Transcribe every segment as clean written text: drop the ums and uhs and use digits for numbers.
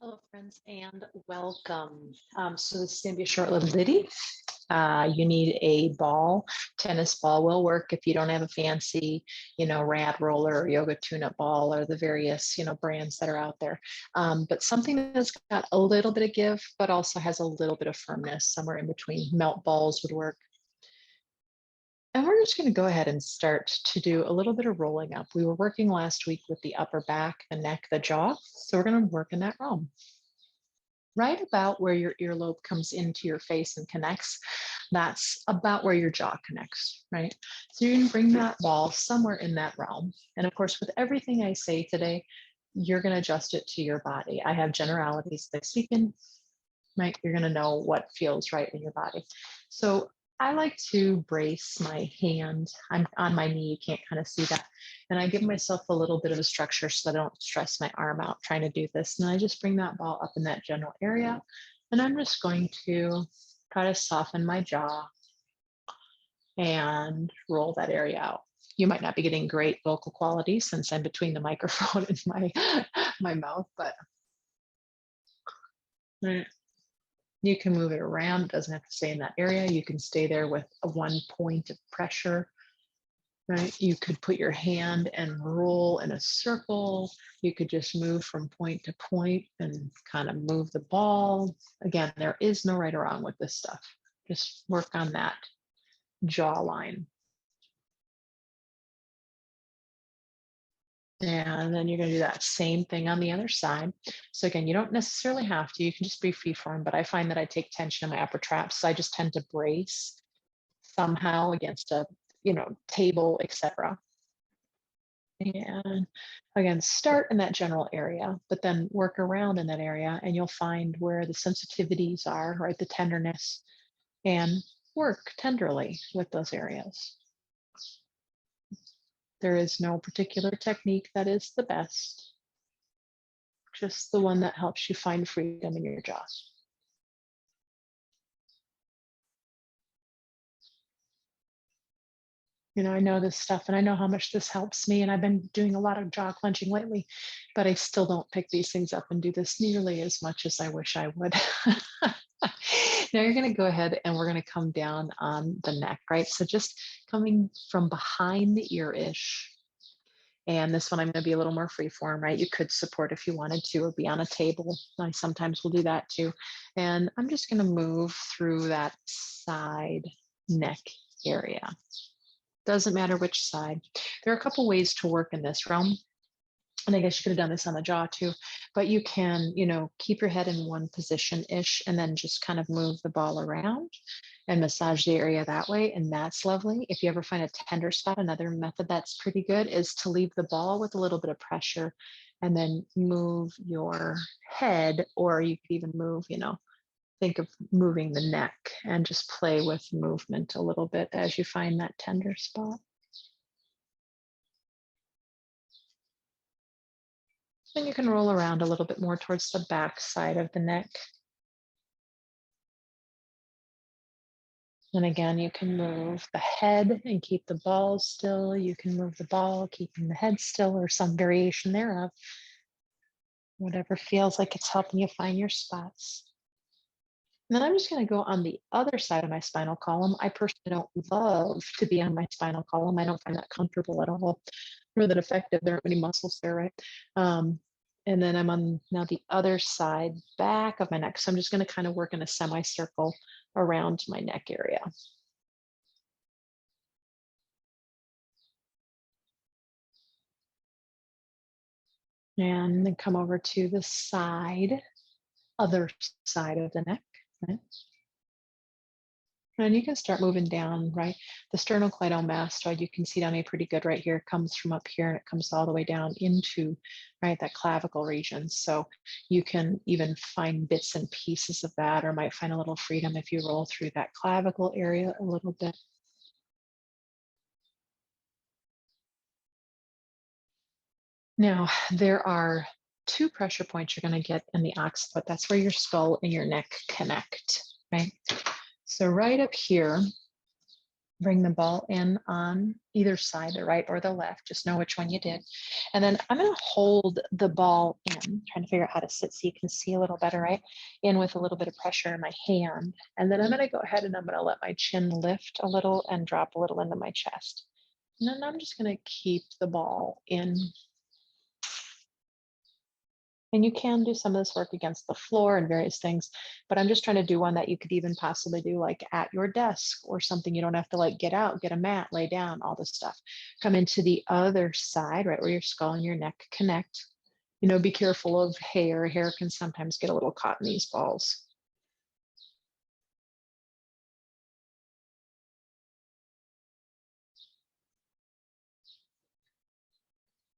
Hello, friends, and welcome. So this is going to be a short little ditty. You need a ball. Tennis ball will work if you don't have a fancy, rad roller or yoga tune-up ball or the various, brands that are out there. But something that's got a little bit of give, but also has a little bit of firmness, somewhere in between. Melt balls would work. And we're just going to go ahead and start to do a little bit of rolling up. We were working last week with the upper back, the neck, the jaw. So we're going to work in that realm. Right about where your earlobe comes into your face and connects, that's about where your jaw connects, right? So you're going to bring that ball somewhere in that realm. And of course, with everything I say today, you're going to adjust it to your body. I have generalities that speaking, right? You're going to know what feels right in your body. So I like to brace my hand. I'm on my knee, you can't kind of see that. And I give myself a little bit of a structure so that I don't stress my arm out trying to do this. And I just bring that ball up in that general area. And I'm just going to try to soften my jaw and roll that area out. You might not be getting great vocal quality since I'm between the microphone and my mouth, but you can move it around. It doesn't have to stay in that area. You can stay there with a one point of pressure, right? You could put your hand and roll in a circle. You could just move from point to point and kind of move the ball. Again, there is no right or wrong with this stuff. Just work on that jawline. And then you're going to do that same thing on the other side. So again, you don't necessarily have to, you can just be free form, but I find that I take tension in my upper traps. So I just tend to brace somehow against a, table, etc. And again, start in that general area, but then work around in that area and you'll find where the sensitivities are, right? The tenderness, and work tenderly with those areas. There is no particular technique that is the best, just the one that helps you find freedom in your jaw. I know this stuff and I know how much this helps me, and I've been doing a lot of jaw clenching lately, but I still don't pick these things up and do this nearly as much as I wish I would. Now you're going to go ahead and we're going to come down on the neck, right? So just coming from behind the ear-ish. And this one, I'm going to be a little more freeform, right? You could support if you wanted to, or be on a table. I sometimes will do that too. And I'm just going to move through that side neck area. Doesn't matter which side. There are a couple ways to work in this realm. And I guess you could have done this on the jaw too, but you can, keep your head in one position-ish and then just kind of move the ball around and massage the area that way. And that's lovely. If you ever find a tender spot, another method that's pretty good is to leave the ball with a little bit of pressure and then move your head, or you could even move, think of moving the neck and just play with movement a little bit as you find that tender spot. Then you can roll around a little bit more towards the back side of the neck. And again, you can move the head and keep the ball still. You can move the ball, keeping the head still, or some variation thereof. Whatever feels like it's helping you find your spots. And then I'm just going to go on the other side of my spinal column. I personally don't love to be on my spinal column. I don't find that comfortable at all, or that effective. There aren't many muscles there, right? And then I'm on now the other side, back of my neck. So I'm just going to kind of work in a semicircle around my neck area. And then come over to the side, other side of the neck, right? And you can start moving down, right? The sternocleidomastoid, you can see down here pretty good right here. It comes from up here and it comes all the way down into, right, that clavicle region. So you can even find bits and pieces of that, or might find a little freedom if you roll through that clavicle area a little bit. Now, there are two pressure points you're going to get in the occiput. That's where your skull and your neck connect, right? So right up here, Bring the ball in on either side, the right or the left. Just know which one you did. And then I'm going to hold the ball in, trying to figure out how to sit so you can see a little better, right? In with a little bit of pressure in my hand. And then I'm going to go ahead and I'm going to let my chin lift a little and drop a little into my chest. And then I'm just going to keep the ball in. And you can do some of this work against the floor and various things, but I'm just trying to do one that you could even possibly do like at your desk or something. You don't have to like get out, get a mat, lay down, all this stuff. Come into the other side, right where your skull and your neck connect. You know, be careful of hair. Hair can sometimes get a little caught in these balls.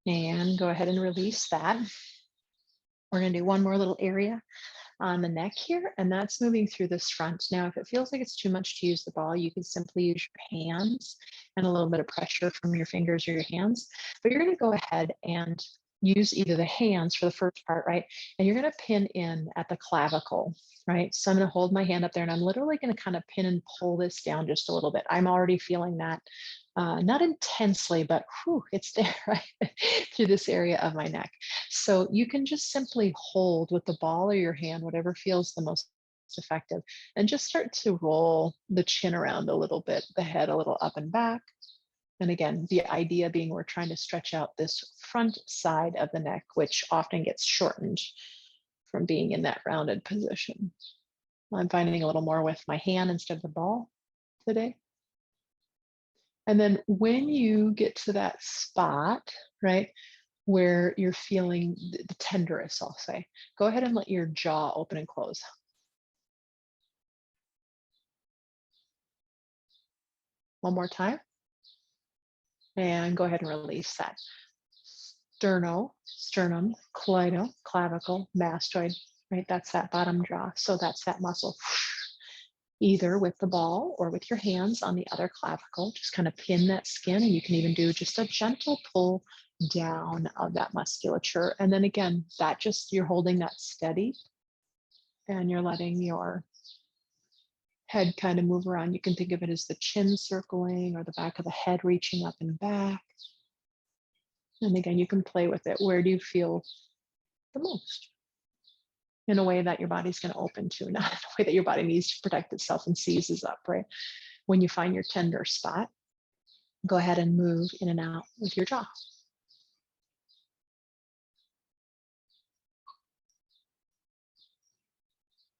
And go ahead and release that. We're going to do one more little area on the neck here, and that's moving through this front. Now, if it feels like it's too much to use the ball, you can simply use your hands and a little bit of pressure from your fingers or your hands, but you're going to go ahead and use either the hands for the first part, right? And you're going to pin in at the clavicle, right? So I'm going to hold my hand up there and I'm literally going to kind of pin and pull this down just a little bit. I'm already feeling that, not intensely, but whew, it's there, right? Through this area of my neck. So you can just simply hold with the ball or your hand, whatever feels the most effective, and just start to roll the chin around a little bit, the head a little up and back. And again, the idea being we're trying to stretch out this front side of the neck, which often gets shortened from being in that rounded position. I'm finding a little more with my hand instead of the ball today. And then when you get to that spot, right, where you're feeling the tenderest, I'll say, go ahead and let your jaw open and close. One more time. And go ahead and release that. Sternum, cleido, clavicle, mastoid, right? That's that bottom jaw. So that's that muscle. Either with the ball or with your hands on the other clavicle, just kind of pin that skin, and you can even do just a gentle pull down of that musculature. And then again, that just, you're holding that steady and you're letting your head kind of move around. You can think of it as the chin circling or the back of the head reaching up and back. And again, you can play with it. Where do you feel the most? In a way that your body's going to open to, not in a way that your body needs to protect itself and seizes up, right? When you find your tender spot, go ahead and move in and out with your jaw.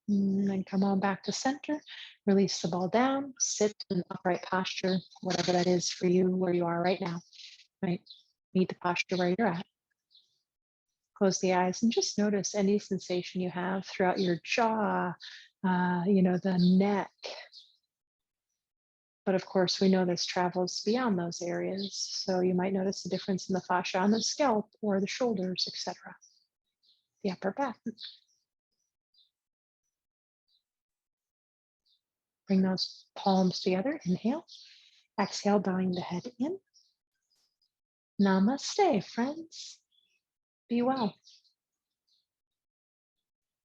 And then come on back to center, release the ball down, sit in upright posture, whatever that is for you, where you are right now, right? Meet the posture where you're at. Close the eyes and just notice any sensation you have throughout your jaw, the neck. But of course, we know this travels beyond those areas. So you might notice a difference in the fascia on the scalp or the shoulders, etc. The upper back. Bring those palms together. Inhale. Exhale, bowing the head in. Namaste, friends. Be well.